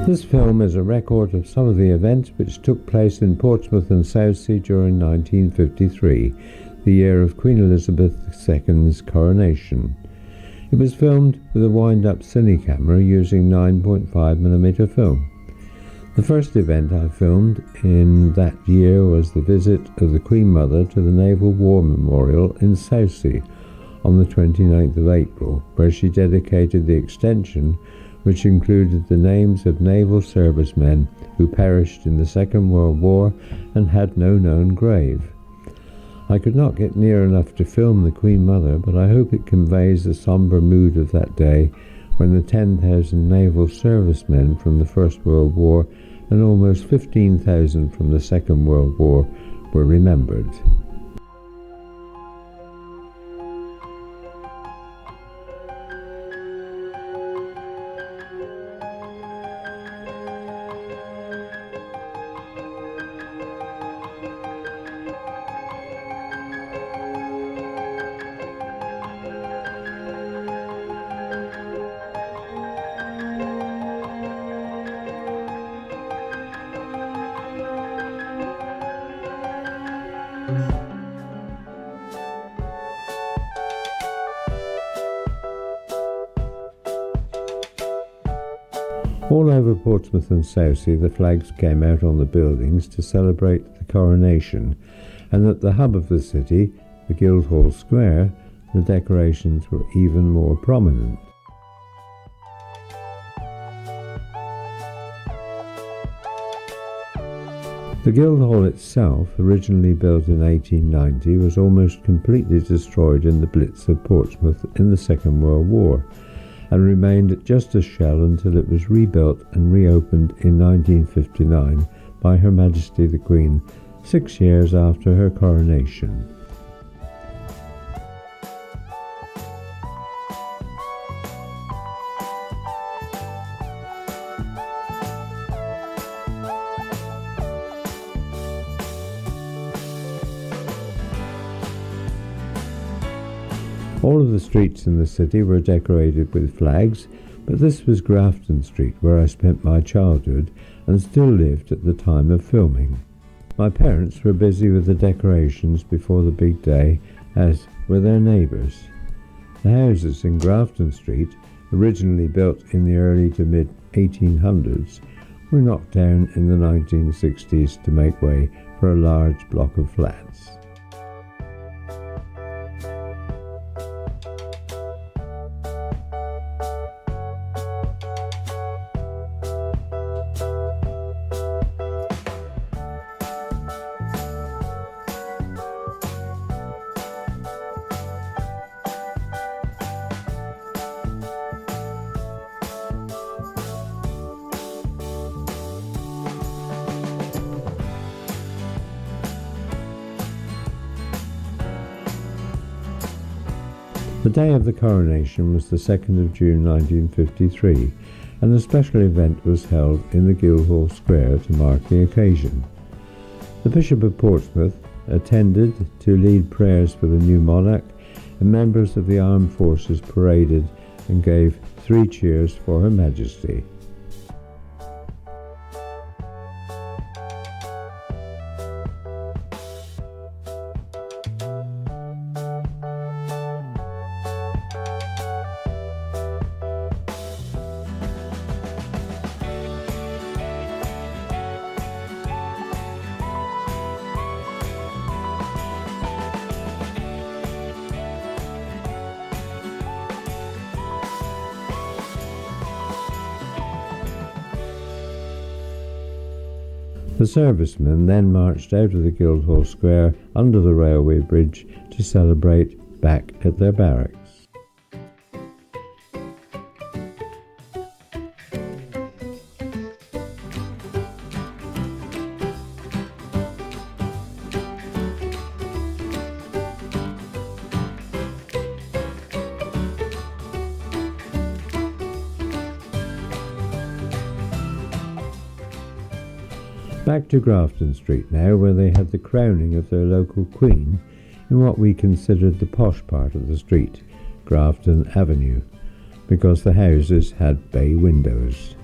This film is a record of some of the events which took place in Portsmouth and Southsea during 1953, the year of Queen Elizabeth II's coronation. It was filmed with a wind-up cine camera using 9.5mm film. The first event I filmed in that year was the visit of the Queen Mother to the Naval War Memorial in Southsea on the 29th of April, where she dedicated the extension which included the names of naval servicemen who perished in the Second World War and had no known grave. I could not get near enough to film the Queen Mother, but I hope it conveys the sombre mood of that day when the 10,000 naval servicemen from the First World War and almost 15,000 from the Second World War were remembered. All over Portsmouth and Southsea the flags came out on the buildings to celebrate the coronation, and at the hub of the city, the Guildhall Square, the decorations were even more prominent. The Guildhall itself, originally built in 1890, was almost completely destroyed in the Blitz of Portsmouth in the Second World War, and remained just a shell until it was rebuilt and reopened in 1959 by Her Majesty the Queen, 6 years after her coronation. All of the streets in the city were decorated with flags, but this was Grafton Street, where I spent my childhood and still lived at the time of filming. My parents were busy with the decorations before the big day, as were their neighbours. The houses in Grafton Street, originally built in the early to mid-1800s, were knocked down in the 1960s to make way for a large block of flats. The day of the coronation was the 2nd of June 1953, and a special event was held in the Guildhall Square to mark the occasion. The Bishop of Portsmouth attended to lead prayers for the new monarch, and members of the armed forces paraded and gave 3 cheers for Her Majesty. The servicemen then marched out of the Guildhall Square under the railway bridge to celebrate back at their barracks. Back to Grafton Street now, where they had the crowning of their local queen in what we considered the posh part of the street, Grafton Avenue, because the houses had bay windows.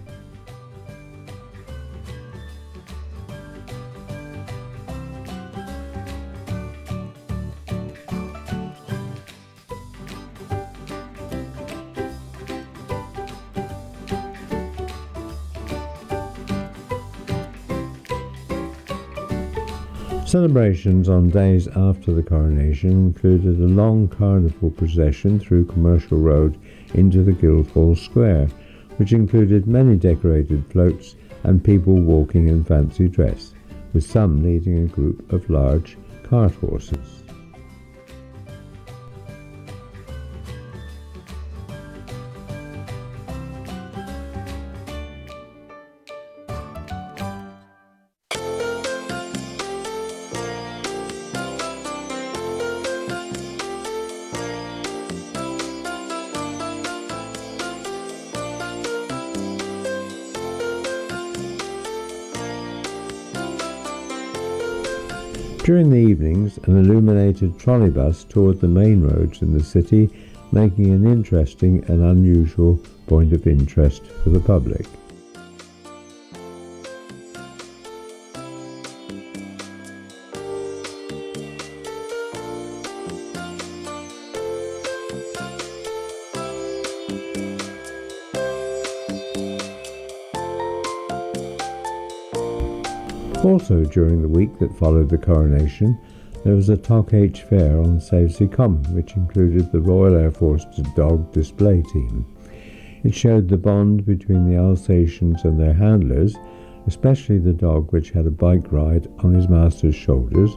Celebrations on days after the coronation included a long carnival procession through Commercial Road into the Guildhall Square, which included many decorated floats and people walking in fancy dress, with some leading a group of large cart horses. During the evenings, an illuminated trolleybus toured the main roads in the city, making an interesting and unusual point of interest for the public. Also, during the week that followed the coronation, there was a Tok-H fair on Southsea Common, which included the Royal Air Force's dog display team. It showed the bond between the Alsatians and their handlers, especially the dog which had a bike ride on his master's shoulders,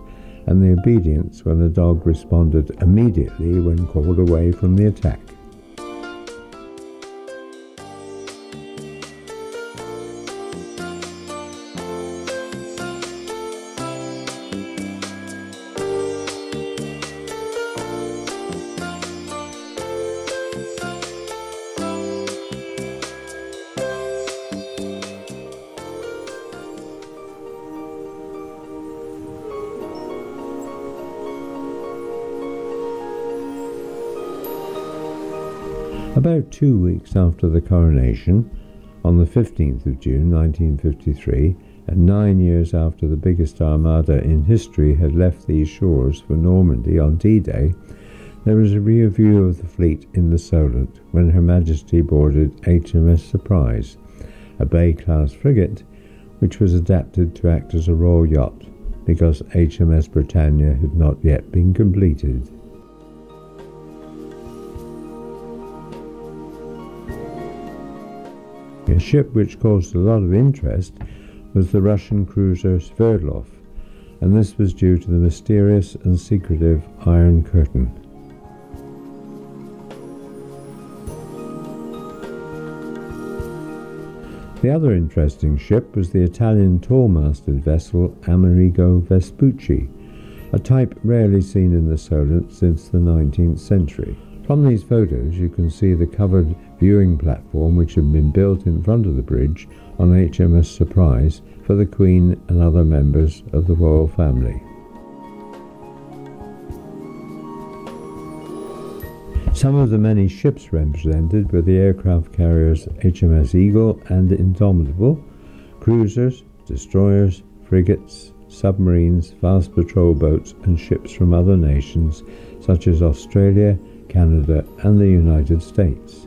and the obedience when the dog responded immediately when called away from the attack. About 2 weeks after the coronation, on the 15th of June 1953, and 9 years after the biggest armada in history had left these shores for Normandy on D-Day, there was a review of the fleet in the Solent when Her Majesty boarded HMS Surprise, a Bay-class frigate which was adapted to act as a royal yacht because HMS Britannia had not yet been completed. A ship which caused a lot of interest was the Russian cruiser Sverdlov, and this was due to the mysterious and secretive Iron Curtain. The other interesting ship was the Italian tall-masted vessel Amerigo Vespucci, a type rarely seen in the Solent since the 19th century. From these photos you can see the covered viewing platform which had been built in front of the bridge on HMS Surprise for the Queen and other members of the royal family. Some of the many ships represented were the aircraft carriers HMS Eagle and Indomitable, cruisers, destroyers, frigates, submarines, fast patrol boats and ships from other nations such as Australia, Canada and the United States.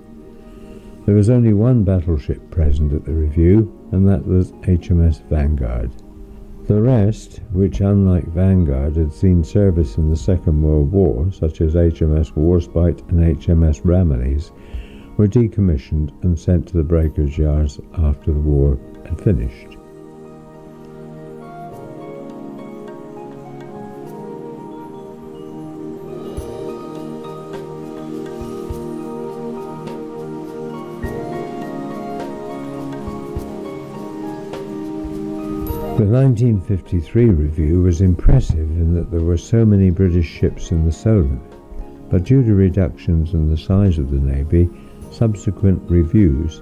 There was only one battleship present at the review, and that was HMS Vanguard. The rest, which unlike Vanguard had seen service in the Second World War, such as HMS Warspite and HMS Ramillies, were decommissioned and sent to the breakers' yards after the war had finished. The 1953 review was impressive in that there were so many British ships in the Solent, but due to reductions in the size of the Navy, subsequent reviews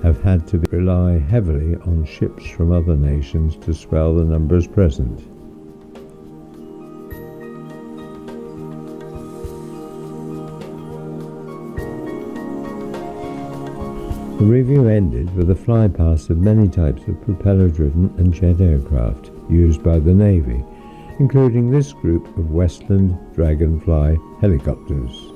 have had to rely heavily on ships from other nations to swell the numbers present. The review ended with a flypast of many types of propeller-driven and jet aircraft used by the Navy, including this group of Westland Dragonfly helicopters.